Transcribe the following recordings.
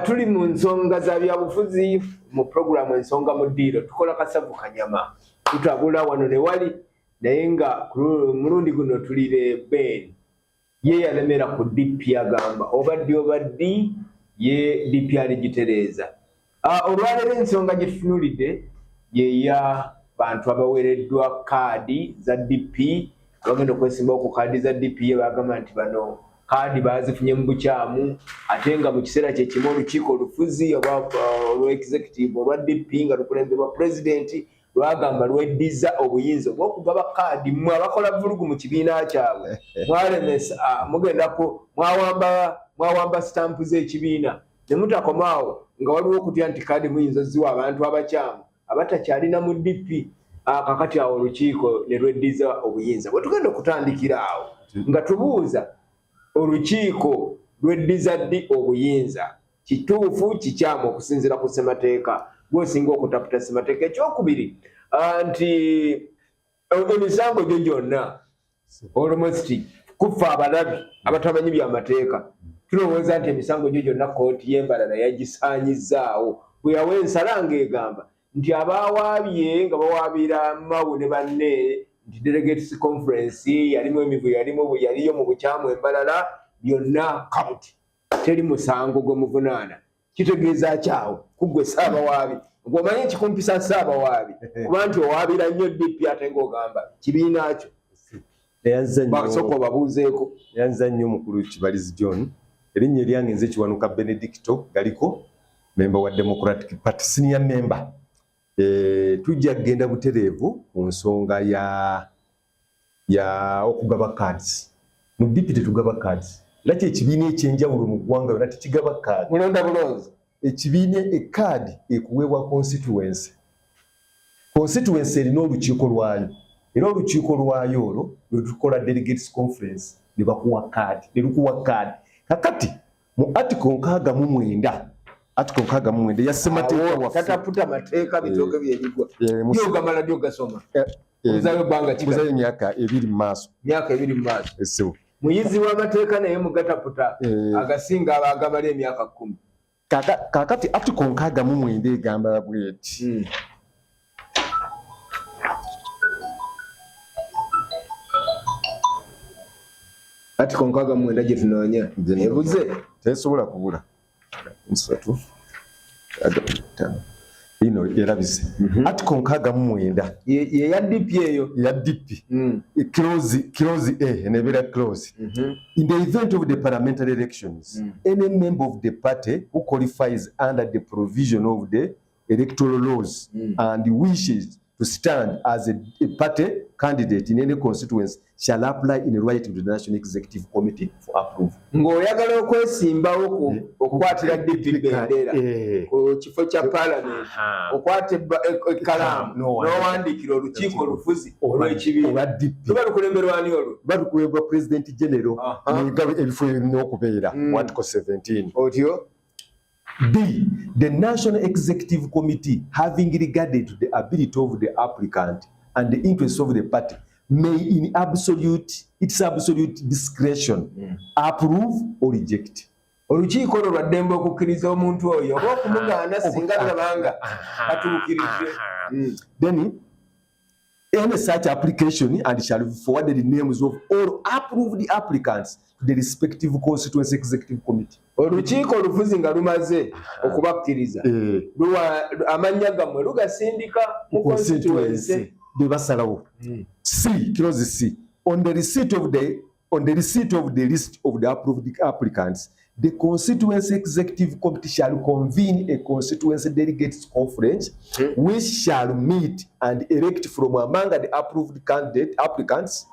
Tuli mu nsonga za byabufuzi mu programu ensonga mu ddiiro tukola kasavu kanyama tutabula wano ne wali naye nga mulundi guno tulire Ben ye yalemera ku DP agamba obaddi ye DP aligitereza. Olwaleero ensonga gye tutunulidde ye ya bantu abaweereddwa kaadi za DP abagenda okwesimbawo ku kaadi za DP ye bagamba nti bano kaadi bazifunye mu bukyamu ate nga mu kiseera kye kimu olukiiko olufuzi olwa executive olwa DP nga lukulemberwa pulezidenti lwagamba lweddiza obuyinza obw'okugaba kaadi mmwe abakola vulugu mu kibiina kyabwe mwalemesa mugendako mwawamba sitampu z'ekibiina ne mutakomaawo nga waliwo okutya nti kaadi muyinza oziwa abantu abakyamu abatakyalina mu DP kakati awo olukiiko ne lweddiza obuyinza. Bwe tugenda okutandikira awo nga tubuuza olukiiko lweddiza ddi obuyinza kituufu kikyamu okusinziira ku ssemateeka gwosinga okutaputa ssemateeka. Ekyokubiri nti emisango gyo gyonna almost kufa abalabi abatamanyi byamateeka tulowooza nti emisango gyo gyonna kooti y'embalala yagisaanyizzaawo bwe yawa ensala ng'egamba nti abawaabye nga bawaabira Mawu ne banne nti delegates conference yalimu emivu yaliyo mu bukyamu embalala byonna kabuti teri musango gw'omuvunaana kitegeeza kyawo kuggwe saabawaabi ng'omanyi ekikumpisa saabawaabi kuba nti owaabira nnyo DP ate ng'ogamba kibiina kyo basooka obabuuzeeko. Yanza nnyo mukulu Kibalizi John erinnya eryange nze Kiwanuka Benedicto galiko member wa Democratic Party senior member. Tujja kugenda butereevu ku nsonga ya okugaba cards. Mu DP tetugaba cards. Laki ekibiina ekyenjawulo mu ggwanga yonna tekigaba cards. Mulonda bulonzi. Ekibiina ekaadi ekuweebwa constituency. Constituency erina olukiiko lwayo. Era olukiiko lwayo olwo lwe tukola delegates conference ne bakuwa kaadi. Ne lukuwa kaadi. Kakati mu article 69 Article 69 ya ssemateeka wa kataputa mateeka bitoke byebigwa yo gamala dio gasoma uzayo banga kika uzayo myaka 2 mu maaso eso muyizi wa mateeka naye mugataputa agasinga abagamala emyaka 10 kakati Article 69 egamba bweti Article 69 gye tunoonya ebuze tesobola kubula nsatu ino yerabise Article 69 ye ya DP eyo ya DP clause A enebera clause in the event of the parliamentary elections any member of the party who qualifies under the provision of the electoral laws and wishes to stand as a party candidate in any constituency shall apply in writing to the National Executive Committee for approval. Ng'oyagala okwesimbawo okukwatira DP bendera ku kifo kya parliament okwate ekkalaamu n'owandiikira olukiiko olufuzi olw'ekibiina tuba lukulemberwa ani olwo balukulemberwa President General n'egaba ebifo ebirina okubeera mu Article 17 otyo. B. The National Executive Committee, having regarded to the ability of the applicant and the interests of the party, may in its absolute discretion approve or reject. Olukiiko olwo lwa ddembe okukkiriza omuntu oyo oba okumugaana singa labanga atuukirije. Then any such application and shall forward the names of all approved applicants to the respective constituency executive committee. Olukiiko olufuzi nga lumaze okubakkiriza amannya gammwe lugasindika mu constituency be basalawo. C, clause C, on the receipt of the list of the approved applicants, the constituency executive committee shall convene a constituency delegates conference which shall meet and elect from among the approved applicants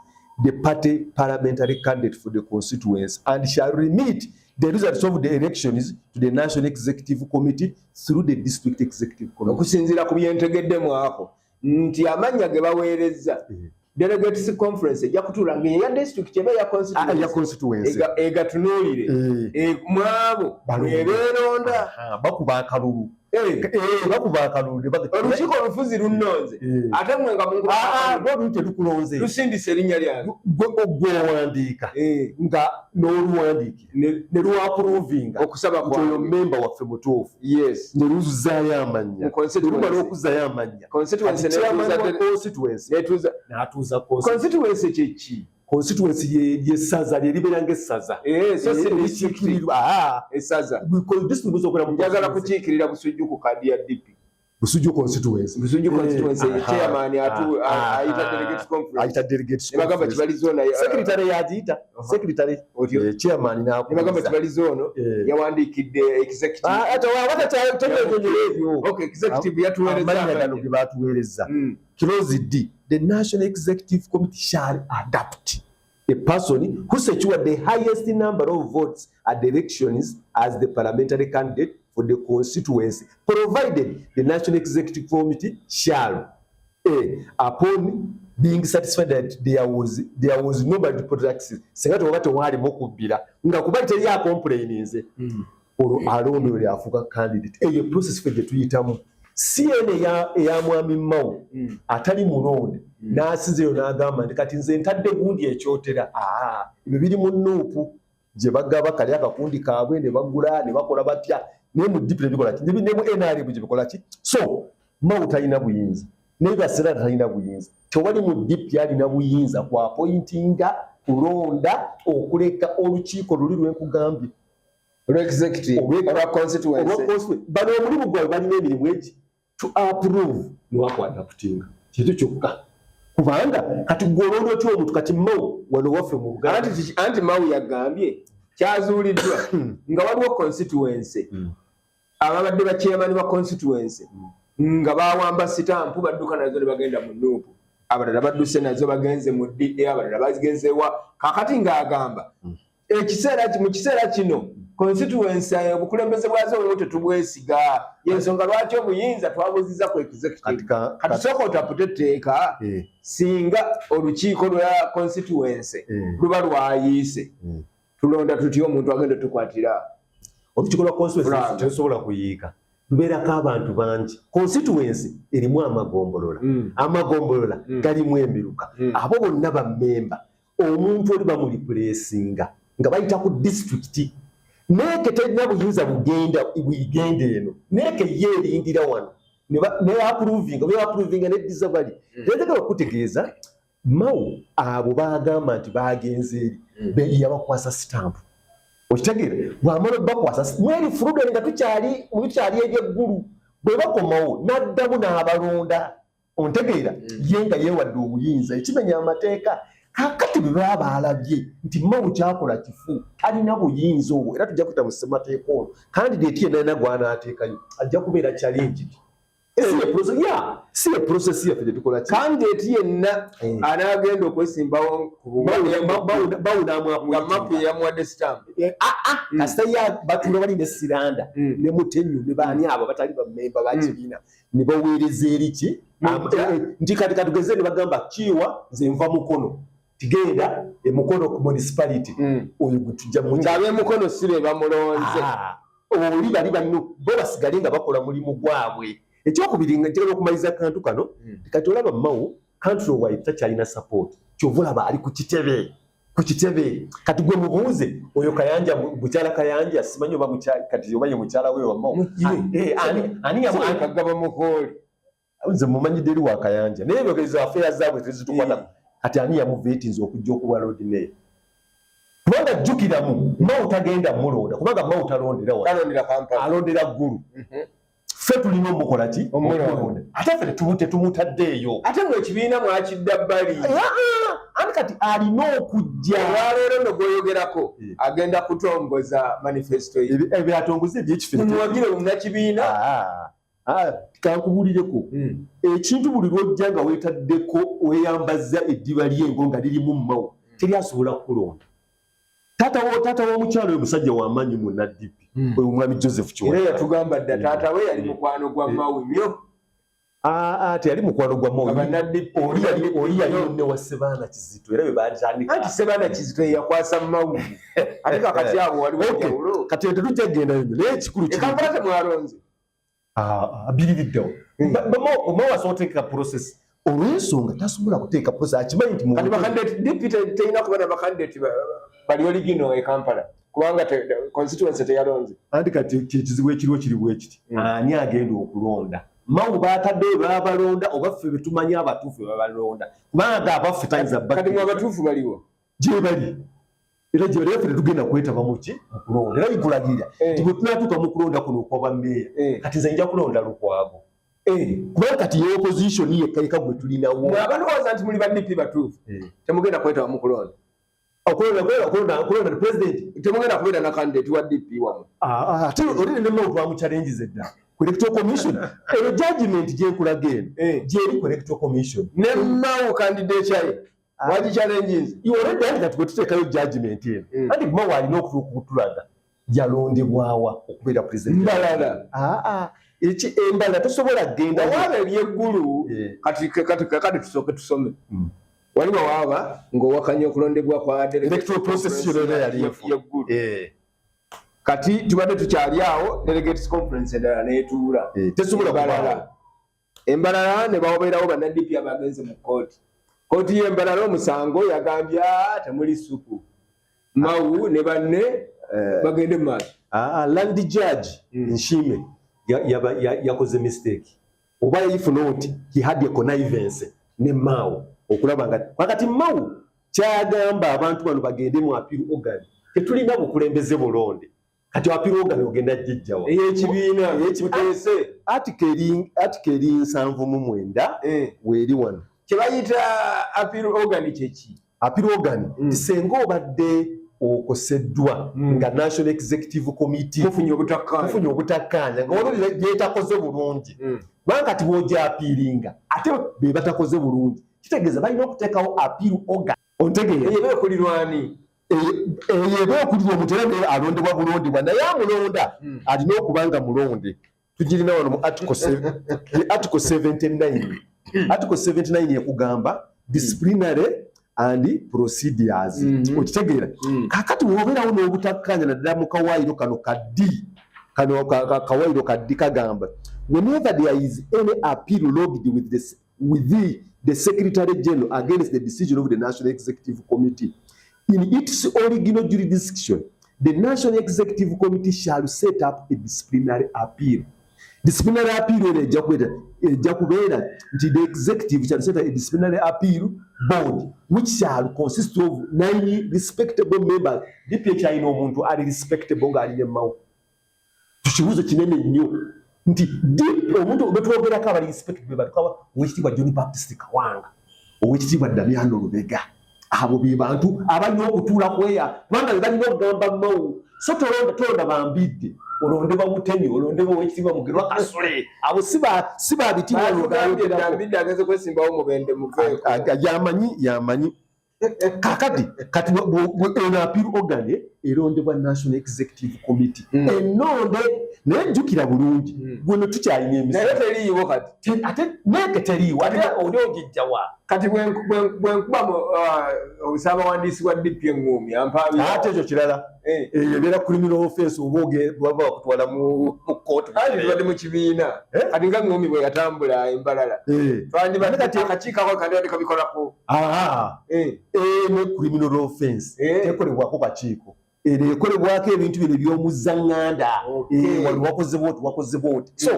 the party parliamentary candidate for the constituency and shall remit the results of the elections to the National Executive Committee through the District Executive Committee. Okusinziira ku byentegeddemu ako nti amannya ge baweerezza delegates conference ejja kutuula ng'eya district eba ya constituency egatunuulire mwabo mwebeeronda bakuba akalulu bakuba akalulu olukiiko olufuzi lunnonze ate mwe nga lwolu telukulonze lusindise erinnya lyange gwe owandiika nga n'oluwandiike ne lwapuruvinga okusaba nti oyo memba waffe mutuufu ne luzaayo amanya lumala okuzaayo amanya n'atuuza constituency kyeki constituency y'essaza lyeribeera ng'essaza njagala kukiikirira Busujju ku kaadi ya DP Busujju constituency chairman ayita delegates bagamba kibali zona secretary yagiyita secretary chairman bagamba kibali zono yawandiikidde executive executive yatuweereza Clause D, the National Executive Committee shall adopt a person who secured the highest number of votes at the elections as the parliamentary candidate for the constituency, provided the National Executive Committee shall, upon being satisfied that there was nobody practice, sengato wakati wali mokubira, nga kubali teri ya complainings, alondoole afuka candidate. Eyo process fwe tuyitamu. CNN ya mwami Mao atali mulonde n'asinzeyo n'agamba nti kati nze ntadde gundi ekyotera ebyo biri mu nuupu gye bagaba kali akakundi kaabwe ne bagula ne bakola batya naye mu DP bikola ki ne mu NRM gye bikola ki so Mao talina buyinza naye Basera talina buyinza tewali mu DP alina buyinza kwa appointinga kulonda okuleka olukiiko luli lwenkugambye executive oba constituency bano omulimu gwawe balina emirimu egi to approve niwakwata kutinga kintu kyokka kubanga kati gwoloodo ty omuntu kati Mao wano waffe mu Buganda anti Mao yagambye kyazuuliddwa nga waliwo constituency ababadde bachairman ba constituency nga bawamba sitampu badduka nazo ne bagenda mu nuupu abalala badduse nazo bagenze mu DA abalala bagenzewa kakati ng'agamba mu kiseera kino constituency obukulembeze bwazo bwe tetubwesiga yensonga lwaki obuyinza twabuziza ku executive kati sooka otapute etteeka singa olukiiko lwa constituency luba lwayiise tulonda tutya omuntu agenda tukwatira olukiiko lwa constituency terusobola kuyiika lubeerako abantu bangi constituency erimu amagombolola amagombolola galimu emiruka abo bonna bammemba omuntu oli bamulipuleesinga nga bayita ku district neke terina buyinza bugenda eno neke ye erindira wano ne approvinga ne disabali tegeka okutegeeza Mao abo bagamba nti bagenze eri yabakwasa stamp okitegeera bwamala bakwasa mweri Furudeni nga tukyali ebyeggulu bwe bakomawo n'addamu n'abalonda ontegeera ye nga yeewadde obuyinza ekimenya amateeka kakati bwe baba balabye nti Mao kyakola kifu talina buyinza obwo era tujja kuyita mu ssemateeka ono kandidate yenna gw'anaateekayo ajja kubeera challenge si process yaffe gye tukola kandidate yenna anaagenda okwesimbawo nga mapu yamuwadde stamp kasita batuula bali ne Siranda ne Mutenyu ne baani abo batali bammemba bakibiina ne baweereza eriki nti kati katugeze ne bagamba kiwa nze nva Mukono tigenda Mukono ku municipality oyo gutujja mu ngabe Mukono sire bamulonze oli bali banno bo basigale nga bakola mulimu gwabwe ekyokubiri nga njagala okumaliza kantu kano kati olaba Mao country wide takyalina support kyova olaba ali ku kitebe kati gwe mubuuze oyo Kayanja bukyala Kayanja simanyi oba kati oba ye mukyala we wa Mao ani kagaba Mukooli nze mumanyidde eri wa Kayanja naye ebyogeza affairs zaabwe tezitukwata kati ani yamuveetinza okujja okuba Lord Mayor kubanga jjukiramu Mao tagenda mulonda kubanga Mao alondera ggulu ffe tulina omukola ki omulonda ate ffe tetumutaddeeyo ate ng'ekibiina mwakidda bbali ani kati alina okujja olwaleero nogweyogerako agenda kutongoza manifesto ye ebyatongoza ebyekifemuwagire munnakibiina kankubulireko ekintu buli lwojja nga weetaddeko weyambazza eddiba lyengo nga lirimu Mao teri asobola kukulonda taata w'omukyalo oyo musajja w'amaanyi mu NDP oyo omwami Joseph Kiwala era yatugamba dda taata we yali mukwano gwa Mao nnyo teyali mukwano gwa Mao oli yali munne wa Sebaana Kizito era bwe baatandika anti Sebaana Kizito yakwasa Mao ate kakati abo waliwo enjawulo kati tetujja kgenda yo naye ekikulu Kampala temwalonze abiririddewo oba wasobola oteeka process olw'ensonga tasobola kuteeka process akimanyi nti kati bakandidate DP terina kuba na bakandidate bali original e Kampala kubanga constituency teyalonze anti kati kizibu ekiriwo kiri bwe kiti ani agenda okulonda mawu baataddeyo babalonda oba ffe betumanyi abatuufu babalonda kubanga abaffe tayinza kati mu abatuufu baliwo gye bali era gye bali ffe tugenda kwetaba muki mukulonda era bikulagirira nti bwe tunatuuka mu kulonda kuno okwaba mmeeya kati nze nja kulonda Lukwago kubanga kati ye opposition yekka gwe tulinawo abalowooza nti muli ba DP batuufu temugenda kwetaba mu kulonda okulonda president temugenda kubeera na candidate wa DP wamu ate olina ne mawu twamuchallenges edda ku electoral commission eyo judgment gyekulaga eno gyeri ku electoral commission ne mawu candidate yaye wagi challenges already andi kati kwetuteekayo judgment eno anti mawu alina okutulaga yalondebwawa okubeera president Mbalala embala tosobola kgenda waaba ebyeggulu kati tusooke tusome waliwo waaba ng'owakanya okulondebwa kwa electoral process yeggulu kati tubadde tukyali awo delegates conference endala neetuula tesobola embalala ne bawobeerawo bannadp abagenze mu kooti y'embalala omusango yagambye temuli supu mawu ne banne bagende mu maaso land judge Nshime yakoze mistake oba if not he had a connivance ne mawu okulaba nga wakati mawu kyagamba abantu bano bagende mu appeal organ tetulina bukulembeze bulonde kati appeal organ ogenda jjajjawa ekibiina ekiteese article 79 weeri wano kyebayita appeal organ kyeki appeal organ senga obadde okoseddwa nga National Executive Committee mufunye obutakkaanya nga olwo byetakoze bulungi kubanga kati bw'ojja apiiringa ate be batakoze bulungi kitegeeza balina okuteekawo appeal organ ontegeera ebe ekulirwani ebe okulirwa omuntu era naye alondebwa bulondebwa naye amulonda alina okuba nga mulonde tugirina wano mu article 79 article 79 ekugamba disciplinary and procedures okitegeera kakati wobeerawo n'obutakkaanya naddala mu kawaayiro kano kaddi kawaayiro kaddi kagamba whenever there is any appeal lodged with the Secretary General against the decision of the National Executive Committee in its original jurisdiction, the National Executive Committee shall set up a disciplinary appeal. Disciplinary appeal the executive shall set up a disciplinary appeal board which shall consist of 9 respectable members. DPHI no muntu ali respectable nga ali mawu. Tukibuzo kinene nnyo nti omuntu betwogerako abali respectable batukaba owekitiibwa John Baptist Kawanga owekitiibwa Damiano Lubega abo be bantu abalina okutuula kweya kubanga be balina okugamba mawu so tolonda bambidde olondebwa Mutenyi olondebwa owekitiibwa Mugerwa Kasule abo si babitiibwambidde ageze kwesimbawo mubende muveeko yamanyi kakati kati eno appeal organ erondebwa National Executive Committee ennonde naye jjukira bulungi gweno tukyalina emisa naye teriiwo kati ate neke teriiwo ate oli ogijjawa kati bwenkuba obusaabawandiisi bwa DP eŋŋumi ampaabi ate ekyo kirala ebeera criminal offense oba baba bakutwala mu kooti tubadde mu kibiina kati nga ŋŋumi bwe yatambula embalala akakiiko ako kandi kabikolerako ne criminal offense tekolebwako kakiiko ero ekolebwako ebintu bino eby'omuzaŋŋanda wali wakoze booti so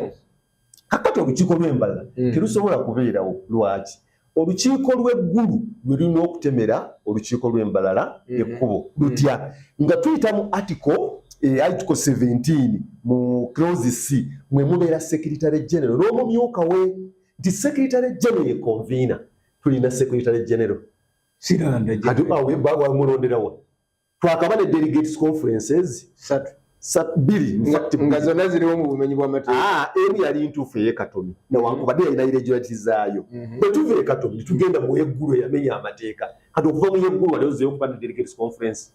kakati olukiiko lw'embalala terusobola kubeerawo lwaki olukiiko lw'eggulu lwe lulina okutemera olukiiko lw'embalala ekkubo lutya nga tuyita mu article 17 mu clause C mwe mubeera secretary general n'omumyuka we nti secretary general ye convener tulina secretary general siranda mulonderawa twakaba ne delegates conferences nga zonna ziriwo mu bumenyi bw'amateeka emu yali ntuufu ey'ekatomi newankubadde yalina irregularity zaayo bwe tuva ekatomi tugenda mu yeggulu eyamenya amateeka kati okuva mu yeggulu waliozeyo okuba ne delegates conference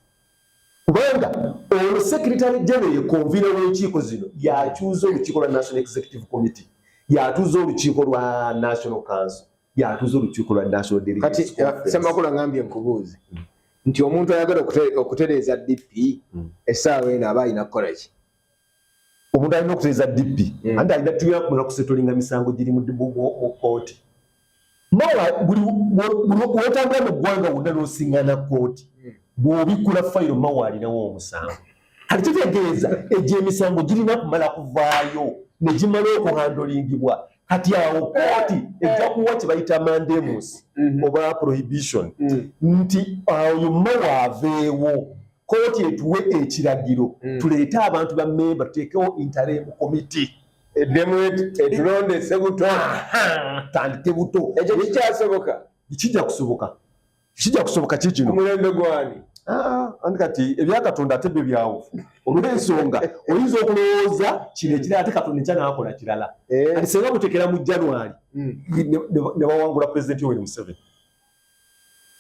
kubanga ono secretary general ye convener w'enkiiko zino yakyuza olukiiko lwa National Executive Committee yatuuza olukiiko lwa National Council yatuuza olukiiko lwa National Delegates Conference. Kati Ssemakula ngambye nkubuuze nti omuntu ayagala okutereeza DP essaawa eno aba alina kukola ki omuntu alina okutereeza DP andi alina tuya kumala kusetulinga misango giri mu kooti mawa buli wotambula mu ggwanga wonna n'osiŋŋana kooti bw'obikkula fayiro mawa alinawo omusango kati kitegeeza egyo emisango girina kumala kuvaayo ne gimala okuhandolingibwa kati awo kooti ejja kuwa kye bayita mandamus oba prohibition nti oyo mawa aveewo kooti etuwe ekiragiro tuleete abantu ba memba tuteekewo interim committee etulondese buto tandike buto ekyo kikyasoboka kijja kusoboka kikino kumulembe gwani andi kati ebyakatonda ate byo byawufu olw'ensonga oyinza okulowooza kino ekirala ate katonda enkya naakola kirala kati senga mutekera mu January ne bawangula pulezidenti Yoweri Museveni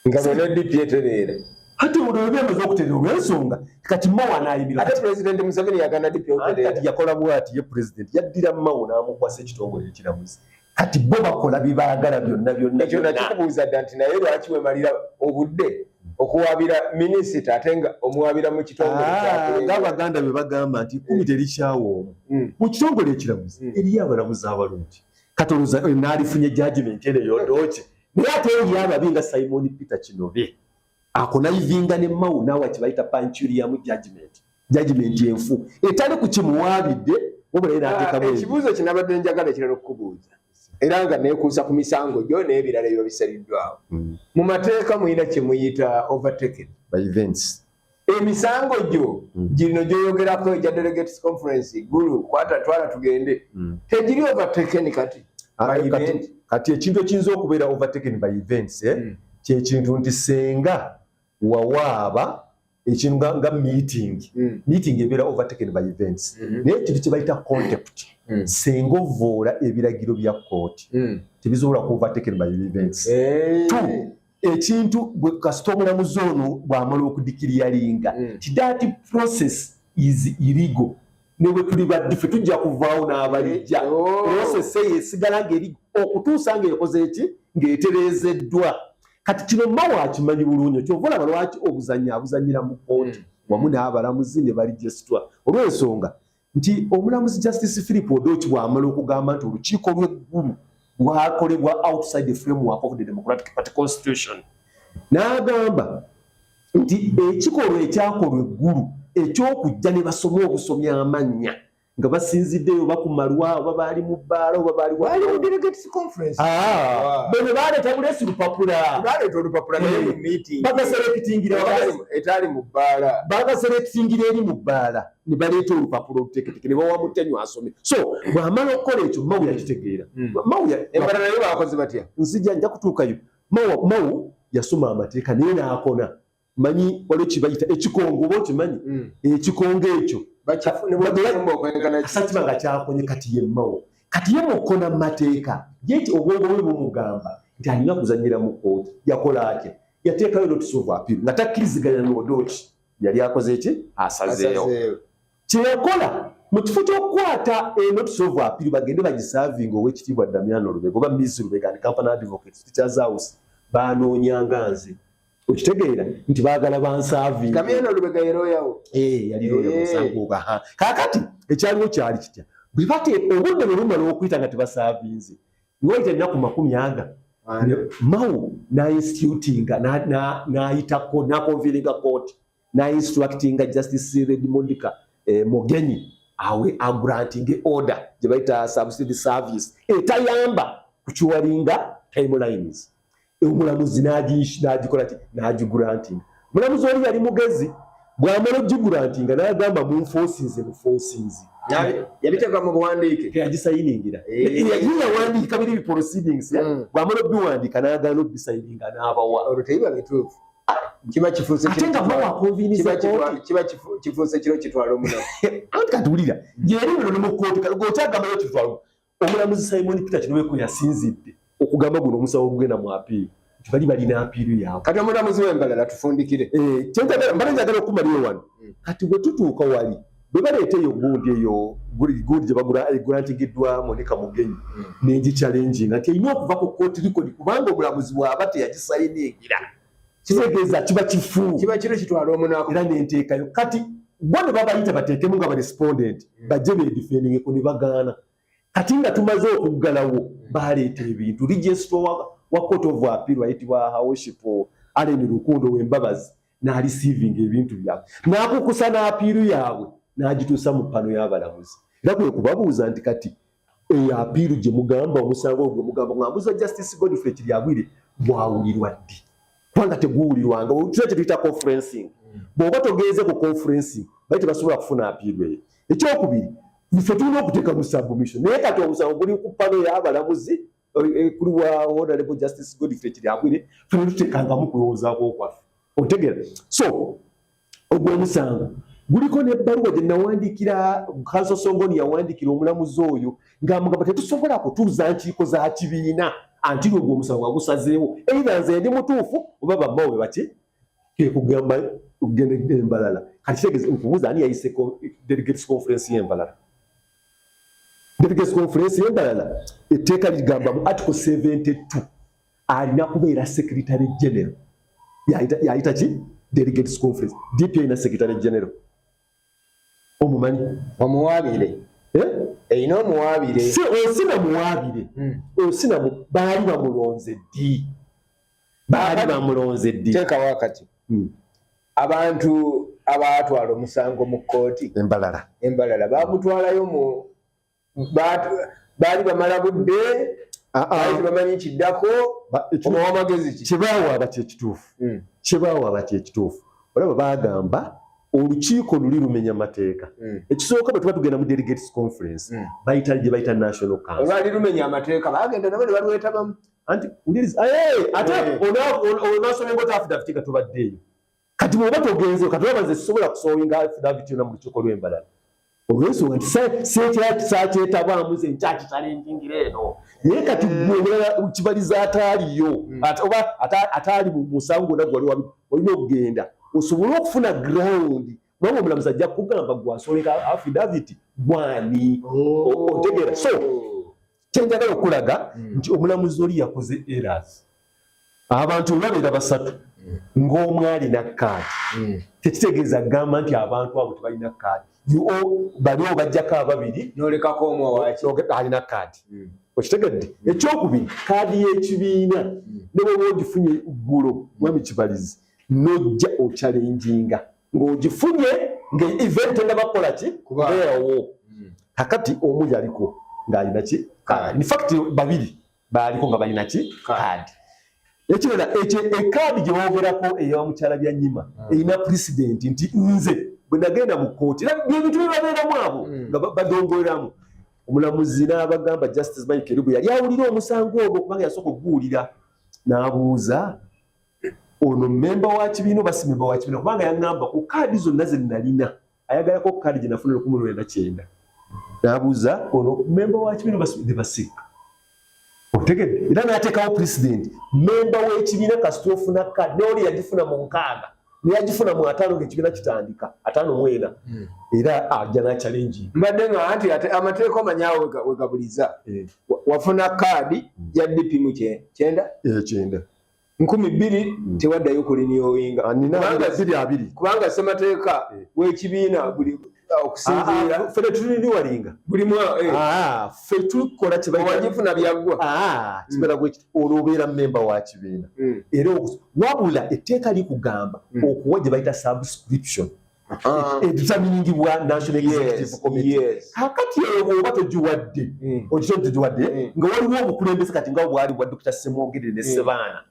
nga bonna DP etereera ate olwo byamaze okutereera olw'ensonga kati mawa n'ayimira ate pulezidenti Museveni yagana DP okutereera kati yakola bw'ati ye pulezidenti yaddira mawa n'amukwasa ekitongole ekiramuzi kati bo bakola bibaagala byonna ekyo nakikubuuza dda nti naye lwaki wemalira obudde okuwabira minisita ate nga omuwabira mu kitongole ng'Abaganda be bagamba nti kumi terikyawo mu kitongole ekiramuzi eriyo abalamuzi abalungi kati olowooza n'alifunye judgment eyo dooki naye ate eriyo ababi nga Simon Peter Kinobe akonayivinga ne mawu naawe kibayita pancurium judgment enfu etali ku kimuwaabidde wabula n'ateekamu ekibuuzo kinabadde njagala ekirala okukubuuza era nga neekuusa ku misango gyo n'ebirala ebyo bisaliddwawo mu mateeka muyina kye muyita overtaken by events emisango gyo gino gyoyogerako egya delegates conference gulu kwata twala tugende tegiri overtaken kati kati ekintu ekiyinza okubeera overtaken by events kyekintu nti senga wawaaba ekintu nga meeting ebeera overtaken by events naye ekintu kye bayita contempt senga ovoola ebiragiro bya kooti tebisobola ku overtaken by events ekintu kasita omulamuzi ono bw'amala okudikiriyalinga ti that process is illegal ne bwe tuli baddife tujja kuvaawo n'abalijja process eyo esigala ng'eri okutuusa ng'ekoze eki ng'etereezeddwa kati kino mawa akimanyi bulungi kyova olaba lwaki obuzanyi abuzanyira mu kooti wamu n'abalamuzi ne balijesitwa olw'ensonga nti omulamuzi Justice Philip Odochi bw'amala okugamba nti olukiiko lw'eggulu lwakolebwa outside the framework of the Democratic Party Constitution n'agamba nti ekikolwa ekyakolwa eggulu ekyokujja ne basoma obusomya amannya nga basinziddeyo bakumalwa oba baali mu bbaala oba baali mu delegates conference bano baleeta bulesi lupapula naye mu meeting bagaserekitingira etali mu bbaala bagaserekitingira eri mu bbaala ne baleeta olupapula oluteketeke ne bawa mutenyu asome so bw'amala okukola ekyo mawu yakitegeera embala naye bakoze batya nzija nja kutuukayo mawu yasoma amateeka naye n'akona manyi waliwo kibayita ekikongo oba okimanyi ekikongo ekyo sakiba nga kyakonye kati ye mawo kati ye mukona mu mateeka yeki obwongo bwe bumugamba nti alina kuzanyira mu kooti yakola atya yateekayo notice of appeal nga takkiriziganya n'Odochi yali akoze eki asazeeyo kyeyakola mu kifo ky'okukwata notice of appeal bagende bagisaavinga ow'ekitiibwa Damian Lubega oba Miss Lubega and Company Advocates Teachers House banoonyanga nze okitegeera nti baagala bansaavinga Damian Lubega yeroyawo yali roya musango oba kaakati ekyaliwo kyali kitya bwe bate obudde bwe bumala okuyita nga tebasaavinze niwayita ennaku 40 mawu n'institutinga n'ayitako n'akonviringa kooti n'instructinga Justice Redmond Mogenyi awe agranting order gye bayita subsidy service etayamba kukiwalinga timelines omulamuzi n'agikola ki n'agigranting omulamuzi oli yali mugezi bw'amala ogigrantinga n'agamba munfoosinze yabiteeka mu buwandiike teyagisayiningira yawandiika biri proceedings bw'amala obiwandiika n'agaana obisayininga n'abawa olwo tebiba bituufu kiba kifuuse kiro kitwala omunaku anti katuwulira yeri bino ne mu kooti g'okyagambayo kitwala omulamuzi Simon Peter Kinobe yasinzidde okugamba guno omusawo ogugenda mu apiiru nti bali balina apiiru yaabwe kati omulamuzi w'embalala tufundikire mbala njagala okumalira wano kati bwe tutuuka wali bwe baleeta eyo gundi eyo gundi gye bagrantingiddwa Monica Mugenyi n'engichallenginga nti erina okuva ku kooti likodi kubanga omulamuzi bw'aba teyagisayiningira kitegeeza kiba kifu kiba kiro kitwala omunaku era n'enteekayo kati bone babayita bateekemu nga barespondent bajje beedifendinge ku ne bagaana kati nga tumaze okuggalawo baleeta ebintu registrar wa court of appeal wayitibwa Worship Allen Lukundo w'embabazi n'areceiving ebintu byabwe n'akukusa n'apiiru yaabwe n'agituusa mu pano y'abalamuzi era kwe kubabuuza nti kati apiiru gye mugamba omusango ogwo mugamba mwambuza Justice Godfrey Kiryagwire bwawulirwa ddi kubanga teguwulirwanga kino kye tuyita conferencing bw'oba togenze ku conferencing bali tebasobola kufuna apiiru eyo ekyokubiri ffe tulina okuteeka mu submission naye kati omusango guli ku pano y'abalamuzi kuli wa Honorable Justice Godfrey Kiryagwire ffe tuteekangamu kulowoozaako kwaffe otegeera so ogwo omusango guliko n'ebbaluwa gye nawandiikira Kanso Songoni yawandiikira omulamuzi oyo ng'amugamba tetusobola kutuuza nkiiko za kibiina anti ogwo omusango agusazeewo either nze ndi mutuufu oba bamma we baki kekugamba okugenda Embalala kati kitegeeza nkubuuza ani yayise delegates conference y'Embalala delegates conference y'Embalala etteeka ligamba mu article 72 alina kubeera secretary general yayita ki delegates conference DPA na secretary general omumanyi omuwaabire eyina omuwaabire si osina muwaabire osina baali bamulonze ddi teeka wakati abantu abaatwala omusango mu kkooti Embalala baamutwalayo baali bamala budde baali bamanyi kiddako omuwa magezi ki kyebaawaaba kyekituufu olaba baagamba olukiiko luli lumenya mateeka ekisooka bwe tuba tugenda mu delegates conference bayita gye bayita national council olwali lumenya amateeka bagenda nabo ne balwetabamu anti ate onasoma engota affidavit nga tubaddeeyo kati bw'oba togenzeyo kati obaze sisobola kusowinga affidavit yonna mu lukiiko lw'Embalala olw'ensonga nti saakyetabwamu ze nkyakitalenjingira eno naye kati gwogera kibaliza ataaliyo oba ataali mu musango gwonna gwali wabi olina okugenda osobole okufuna ground nobwo omulamuzi ajja kugamba gwasoweka affidavit gwani otegeera so kyenjagala okulaga nti omulamuzi oli yakoze errors abantu babeera basatu ng'omwe alina kaadi tekitegeeza kugamba nti abantu abo tebalina kaadi baliwo bajjako ababiri nolekako omwe alina kaadi okitegedde ekyokubiri kaadi y'ekibiina ne bw'oba ogifunye ggulo mwami Kibalizi nojja okyalenjinga ng'ogifunye ng'event endabakola ki kubeerawo kakati omu yaliko ng'alina ki kaadi in fact babiri baaliko nga balina ki kaadi ekirala ekaadi gye boogerako ey'omukyala Byanyima erina president nti nze bwe nagenda mu kkooti era byebintu bibabeeramu abo nga badongoleramu omulamuzi n'abagamba Justice Mike Kerubu yali awulira omusango ogwo kubanga yasooka okuguwulira n'abuuza ono memba wa kibiina oba si memba wa kibiina kubanga yaŋŋamba ku kaadi zonna ze nalina ayagalako kaadi gye nafuna 1999 n'abuuza ono memba wa kibiina oba ne basika otegedde era n'ateekawo president memba w'ekibiina kasita ofuna kaadi neoli yagifuna mu 6 neyagifuna mu 5 ng'ekibiina kitandika 5 era ajja n'achallenge mbadde nga anti amateeka omanyawo wegabuliza wafuna kaadi ya DP mu 9 2000 tewaddayo kuliniyowinga kubanga ssemateeka w'ekibiina buli okusinziira ffe tetulini walinga buli ffe tukola wagifuna byaggwa olwo obeera memba wa kibiina era wabula etteeka likugamba okuwa gye bayita subscription editaminingibwa National Executive Committee kakati eyo oba togiwadde togiwadde nga waliwo obukulembeze kati nga bwali bwa Dr. Semogere ne Sebaana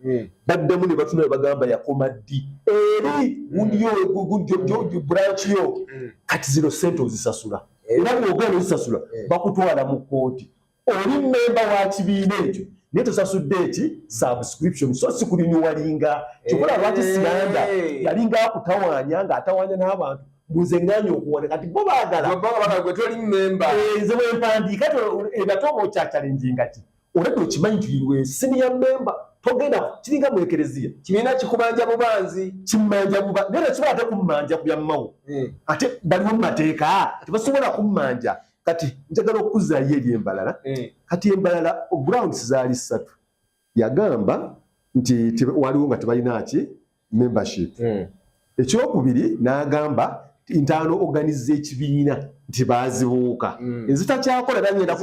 baddemu ne batuna ne bagamba yakoma ddi eri gundiyo branch yo kati zino sente ozisasula era bw'ogenda ozisasula bakutwala mu kkooti oli memba wa kibiina ekyo naye tosasudde eki subscription so si kulinyuwalinga kikola lwaki Siyanda yalinga akutawaanya ng'atawaanya n'abantu mbuze nganya okuwona kati bo baagala gwe toli memba nze bwempandiika ebatooma okyakyalenjinga ki olabye okimanyi nti iwe senior member togenda kiringa mu ekereziya kibiina kikubanja bubanzi kimmanja bubanzi naye kisobola ate kummanja ku byammawo ate baliwo mu mateeka tebasobola kummanja kati njagala okuzaayo eri Embalala kati Embalala grounds zaali 3 yagamba nti waliwo nga tebalina ki membership ekyokubiri n'agamba internal organize ekibiina nti baazibuuka ezitakyakola nanyenda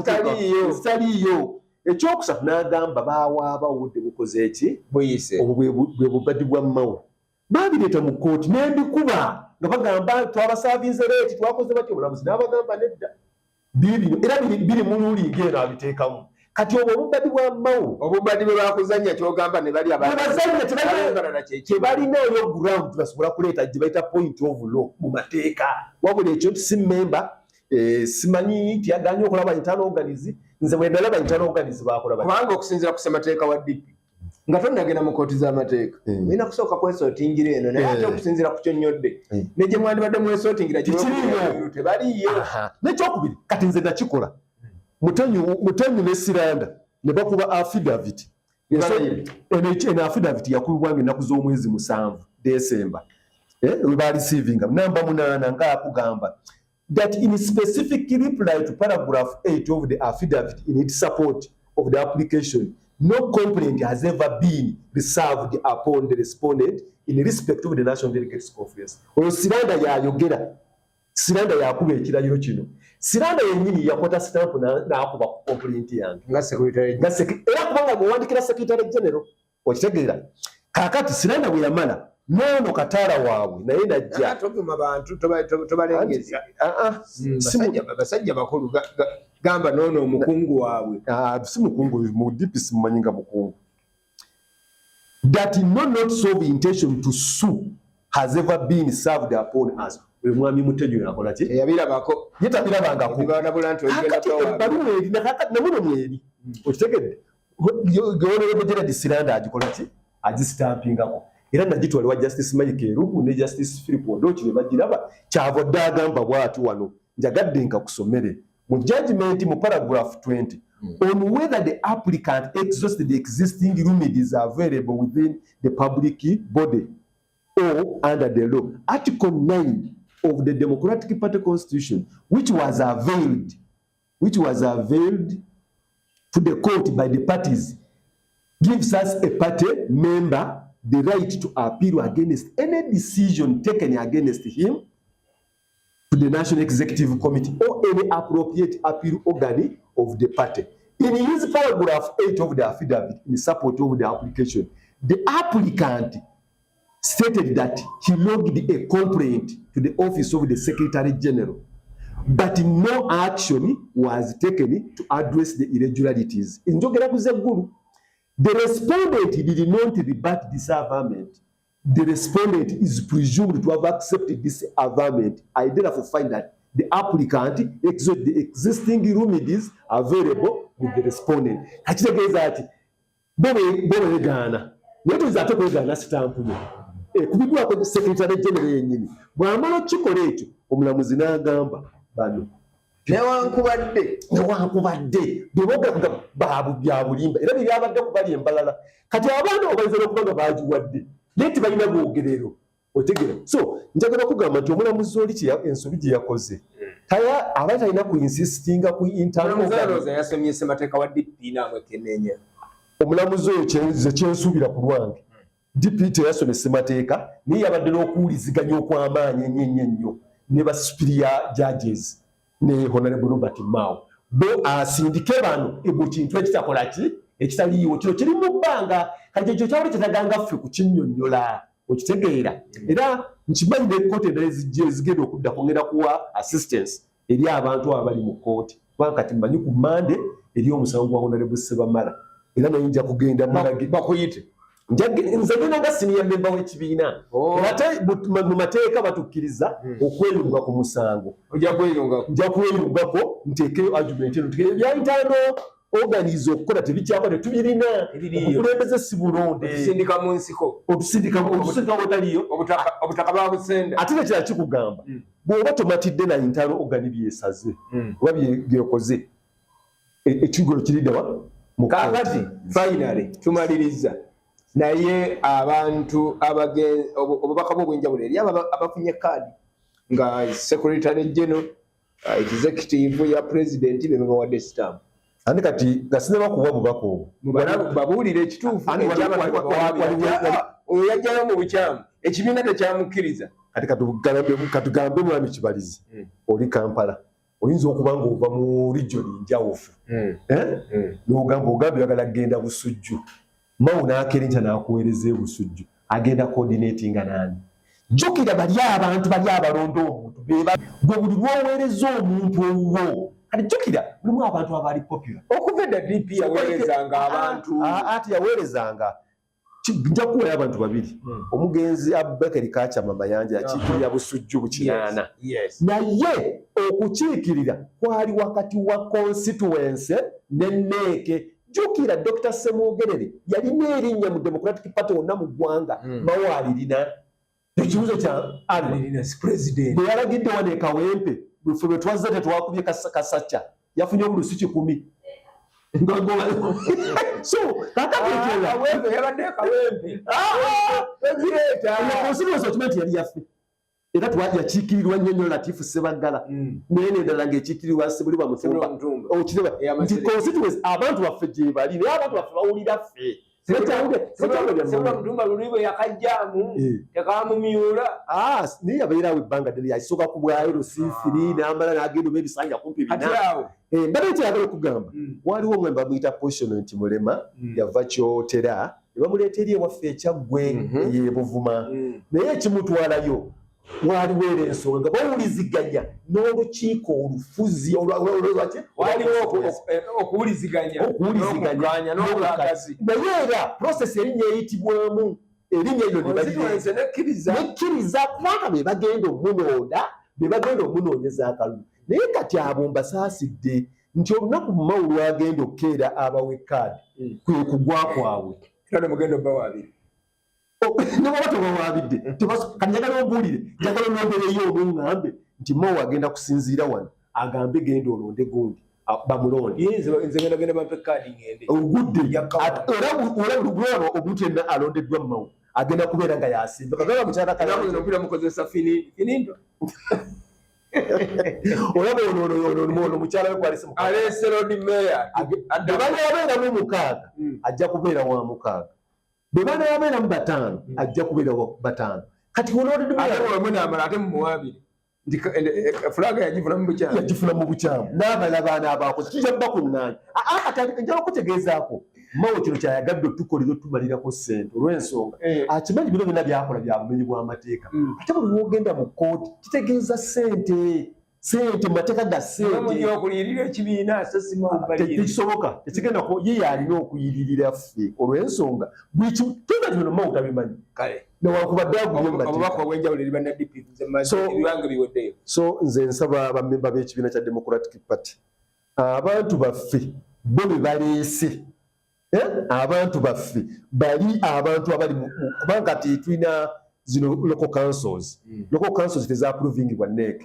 zitaliiyo ekyokusatu n'agamba baawaaba obudde bukoze eki bwe bubadde bwa mmawo baabireeta mu kkooti n'embikuba nga bagamba twabasaavinze leeti twakoze batyo obulamuzi n'abagamba nedda bibino era biri mu lulingi eno abiteekamu kati obwo obubadde bwa mmawo obubadde bwe bakuzannya kyogamba ne bali tebalinayo ground basobola kuleeta gye bayita point of law mu mateeka wabula ekyo si member simanyi nti yaganye okulaba internal organize nze bwe ndalaba internal organize bakola kubanga okusinziira ku ssemateeka wa DP nga tonnagenda mu kooti z'amateeka olina kusooka kwesootingira eno naye ate okusinziira ku kyonnyodde ne gye mwandibadde mwesootingira tebaliiyo n'ekyokubiri kati nze nakikola Mutenyu ne Siranda ne bakuba affidavit eno affidavit yakubibwanga ennaku z'omwezi 7 December we ba receiving namba 8 nga akugamba that in specific reply to paragraph 8 of the affidavit in its support of the application no complaint has ever been reserved upon the respondent in respect of the National Delegates Conference. Oyo Siranda yayogera Siranda yakuba ekirayiro kino Siranda yennyini yakwata stamp n'akuba complaint yange nga secretary era kubanga bwewandikira secretary general okitegeera kaakati Siranda bwe yamala nono kataala waabwe naye najja toguma bantu tobalengeza basajja bakulu gamba nono omukungu waabwe si mukungu mu DPC mumanyinga mukungu that no notice of intention to sue has ever been served upon us mwami Mutenyu yakola ki yabirabako yetabirabangako namuno mweri okitegedde Honorable Gerald Siranda agikola ki agistampingako era nagitwalibwa Justice Mike Erugu ne Justice Philip Odochi ne bagiraba kyava dda agamba bwatu wano njagadde nkakusomere mu judgment mu paragraph 20 on whether the applicant exhausted the existing remedies available within the public body or under the law. Article 9 of the Democratic Party Constitution, which was availed to the court by the parties, gives us a party member the right to appeal against any decision taken against him to the National Executive Committee or any appropriate appeal organ of the party. In his paragraph 8 of the affidavit in support of the application, the applicant stated that he logged a complaint to the office of the Secretary General, but no action was taken to address the irregularities. In the respondent did not rebut this averment. The respondent is presumed to have accepted this averment. I therefore find that the applicant exhausted the existing remedies available with the respondent. Hakitegeeza ati bobe Ghana netuza ate kwegana stamp ne kubigwa ko Secretary General yennyini bwamala kikola ekyo omulamuzi n'agamba bano newankubadde bweboga babu bya bulimba era byabadde kubali embalala kati abaana obayinza okubaga bagiwadde leti balina bwogerero otegera so njagala kugamba nti omulamuzi oli ensobi gye yakoze taya abaita alina ku insistinga ku internal yasomye ssemateeka wa DP namwe kenenya omulamuzi oyo kyensuubira ku lwange DP teyasomye ssemateeka naye yabadde n'okuwuliziganya okw'amaanyi ennyo ne ba superior judges ne Honorable Robert Mao bo asindike bano ebo kintu ekitakola ki ekitaliiwo kino kiri mu bbanga kati ekyo kyawuli kyetaganga ffe ku kinnyonnyola okitegeera era nkimanyi ne kkooti endala ezigenda okudda kongera kuwa assistance eri abantu abali mu kkooti kubanga kati mmanyi ku Mande eri omusango wa Honorable Sebamala era naye nja kugenda bakuyite nze genda nga senior member w'ekibiina ate mu mateeka batukkiriza okweyunga ku musango nja kweyungako nteekeyo argument eno bya internal organize okukola tebikyakola tubirina okulembeze si bulonde otusindika mu nsiko otusindika bwotaliyo obutaka babusenda ate nekira kikugamba bw'oba tomatidde na internal organ byesaze oba byekoze ekigolo kiriddawa kakati finally tumaliriza naye abantu obubaka bw'obwenjawulo eri abafunye kaadi nga Secretary General executive ya president be bawadde stamp andi kati gasine bakuwa bubaka obwo babuulira ekituufu oyo yajjayo mu bukyamu ekibiina tekyamukkiriza. Kati katugambe mwami Kibalizi oli Kampala oyinza okuba ng'ova mu region njawufu n'ogamba oyagala kugenda Busujju Mao n'akerinta n'akuweereza e Busujju agenda coordinatinga nani jjukira bali abantu bali abalonda omuntu gwe buli lw'oweereza omuntu owuwo kati jjukira mulimu abantu abali popular okuva edda DP yaweerezanga abantu ati yaweerezanga nja kuwa abantu babiri omugenzi Abubakar Kachama Mayanja yakiikirira Busujju Bukinana naye okukiikirira kwali wakati wa constituency n'enneeke jjukira Dr. Semwogerere yalina erinnya mu Democratic Party wonna mu ggwanga mawalirina ekibuzo kya president bwe yalagidde wano e Kawempe bwe bwe twazze tetwakubye Kasacca yafunye obulusi 10 so Kawempe yabadde Kawempe constituency okimanyi yali yaffe era yakiikirirwa nnyo Latifu Sebagala mwene eddala ng'ekiikirirwa Sebulibwa Mutumba okireba nti constituency abantu baffe gye bali naye abantu baffe bawulira ffe Sebulibwa Mutumba lulibwe yakajjaamu tekamumyula naye yabeerawo ebbanga ddene yasooka ku bwayo Lusifiri n'amala n'agenda oba ebisanja kumpi bina mbadde ekyayagala okugamba waliwo omwe bamuyita Apportionment Mulema yava Kyotera ne bamuleeta eri ewaffe ekyaggwe ye Buvuma naye ekimutwalayo waliwo era ensonga bawuliziganya n'olukiiko olufuzi waliwo okuwuliziganya n'obulagazi naye era process erinnya eyitibwamu erinnya eryo nekkiriza kubanga be bagenda omunoonyeza akalulu naye kati abo mbasaasidde nti olunaku Mao lwagenda okukeera abawe kaadi kwe kugwa kwabwe era mugenda obawaabire nebaba tebawabidde kati njagala ombuulire njagala onombereyo olungambe nti Mao agenda kusinziira wano agambe genda olonde gundi bamulonde nze genda bampe kaadi ngende ogudde era bulwano omuntu yenna alondeddwa Mao agenda kubeera nga yasimba kagala mukyala kalampira mukozesa finindo olaba ono mukyala we kwalese alese road mayor banayabeeramu 6 ajja kubeera wa 6 bwe banayabeeramu 5 ajja kubeera wa 5 kati namala ate mumuwabire nti fulaga yagifuna mu bukyamu n'abala baana abakozi kijja kuba kunnaanya njala okutegeezaako Mao kino kyayagadde otukolera otumalirako ssente olw'ensonga akimanyi bino byonna byakola bya bumenyi bw'amateeka ate buli lwogenda mu kkooti kitegeeza ssente mu mateeka ga ssenteokuliyirira ekibiina tekisoboka tekigenda ye alina okuyiririra ffe olw'ensonga tuna bino Mao tabimanyi newankubadde obubaka obw'enjawulo eri banna biweddeyo so nze nsaba bammemba b'ekibiina kya Democratic Party abantu baffe bo be baleese abantu baffe bali abantu abali kubanga tulina zino local councils tezapprovingibwa NEC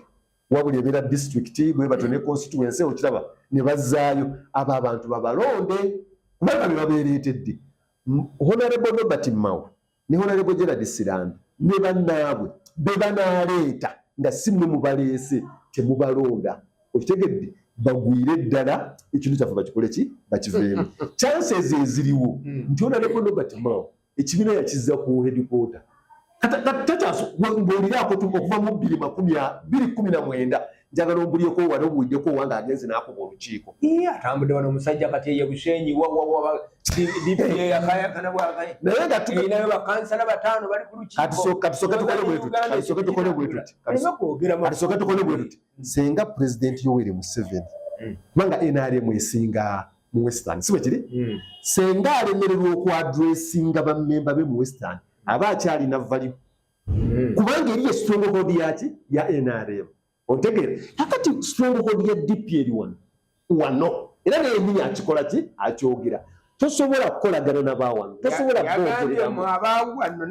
wabuli ebeera district bwe batone constituency okiraba ne bazzaayo abo abantu babalonde kubanga be babeereetedde Honorable Robert Mao ne Honorable Gerald Sirambi ne bannaabwe be banaleeta nga si mwe mubaleese temubalonda okitegedde bagwire ddala ekintu kyaffe bakikole ki bakiveemu chances eziriwo nti Honorable Robert Mao ekibiina yakizza ku headquarter ng'oliraako okuva mu 2019 njagala ombulyeko wano obuwiddeko wanga agenze n'akuba olukiiko atambudde wano omusajja kati ye Bushenyi DPA yakayakana naye nga inayo bakansala 5 bali ku lukiiko katusooke tukole bwe tuti senga President Yoweri Museveni kubanga NRM esinga mu Western si bwe kiri senga alemererwa okwadressinga bammemba be mu Western aba akyalina value kubanga eriyo stronghold ya NRM otegere kakati stronghold ya DP eri wano era n'enyinya akikola ki akyogera tosobola kukolagana n'abawano tosobola mu abawano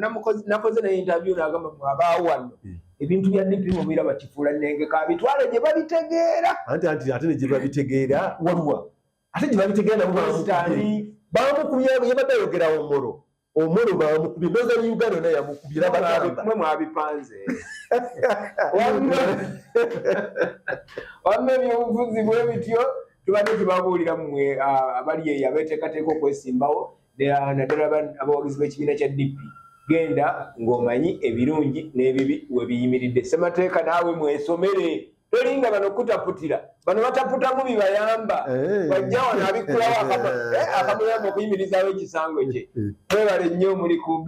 nakoze na interview n'agamba mu abawano ebintu bya DP mu bira bakifuula nnengeka bitwale gye babitegeera ate ne gye babitegeera waluwa ate gye babitegeera bamukubye yabadde ayogera omolo bamukubye ndoza Uganda naye yamukubira bagamba mwe mwabipanze wamme by'obufuzi bwe bityo tubadde tubabuulira mmwe abali eyo abeeteekateeka okwesimbawo naddala abawagizi b'ekibiina kya DP genda ng'omanyi ebirungi n'ebibi we biyimiridde. Ssemateeka naawe mwesomere, tolinga bano kutaputira, bano bataputamu bibayamba, wajja wano abikkulawo akamuyamba okuyimirizaawo ekisango kye. Twebale nnyo muli ku